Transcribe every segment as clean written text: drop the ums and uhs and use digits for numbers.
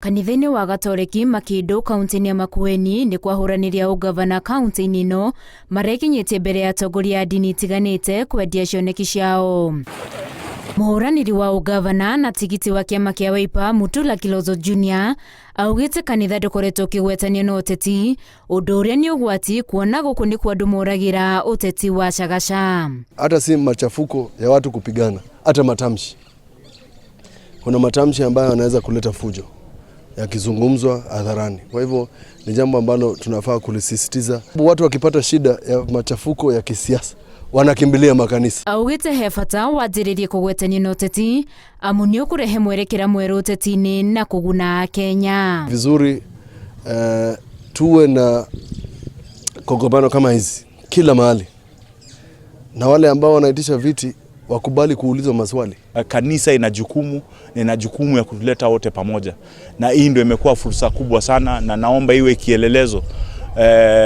Kanitha-inĩ wa Gatoreki Makindu kaunti-inĩ ya Makueni ni kwahũranĩria ũgavana kaunti-inĩ ĩno marekinyĩtie mbere ya atongoria a ndini itiganĩte kwendia cioneki ciao. Mũhũranĩri wa ũgavana na tigiti wa kĩama kĩa Wiper Mutula Kilonzo Jr. augĩte kanitha ndũkoretwo ũkĩgwetanio na ũteti, ũndũ ũrĩa nĩ ũgwati kuona gũkũ nĩ kwa andũ moragĩra ũteti wa Chagacha. Hata si machafuko ya watu kupigana, hata matamshi. Kuna matamshi ambayo yanaweza kuleta fujo yakizungumzwa hadharani. Kwa hivyo ni jambo ambalo tunafaa kulisisitiza. Watu wakipata shida ya machafuko ya kisiasa wanakimbilia makanisa. Augĩte he bata wanjĩrĩrie kũgwetanio na ũteti amu nĩ ũkũrehe mwerekera mwerũ ũteti-inĩ na kũguna Kenya. Vizuri tuwe na kongamano kama hizi kila mahali, na wale ambao wanaitisha viti wakubali kuulizwa maswali. Kanisa ina jukumu ya kutuleta wote pamoja, na hii ndio imekuwa fursa kubwa sana, na naomba iwe kielelezo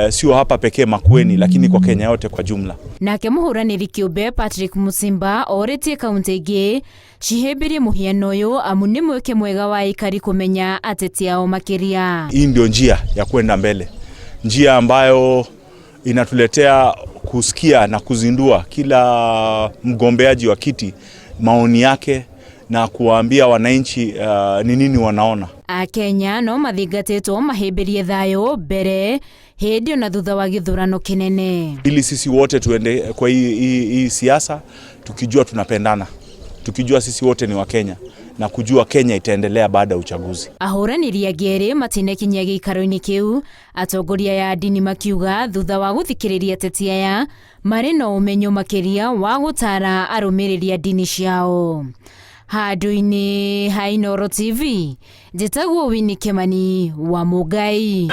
sio hapa pekee Makueni, lakini kwa Kenya yote kwa jumla. Nake mũhũranĩri kĩũmbe Patrick Musimba orĩtie kaunti ingĩ cihĩmbĩrie mũhiano ũyũ amu nĩ mweke mwega wa aikari kũmenya ateti ao makĩria. Hii ndio njia ya kwenda mbele, njia ambayo inatuletea kusikia na kuzindua kila mgombeaji wa kiti maoni yake na kuwaambia wananchi ni nini wanaona. Akenya no mathingatĩtwo mahĩmbĩrie thayũ mbere hĩndĩ na thutha wa gĩthurano kĩnene. Ili sisi wote tuende kwa hii siasa tukijua tunapendana, tukijua sisi wote ni wa Kenya na kujua Kenya itaendelea baada ya uchaguzi. Ahũranĩri angĩ erĩ matinakinyia gĩikaro-inĩ kĩu, atongoria ya ndini makiuga thutha wa gũthikĩrĩria ateti aya marĩ na ũmenyo makĩria wa gũtara arũmĩrĩri a ndini ciao. Handũ-inĩ ha Inooro TV, njĩtagwo Winnie Kimani wa Mũngai.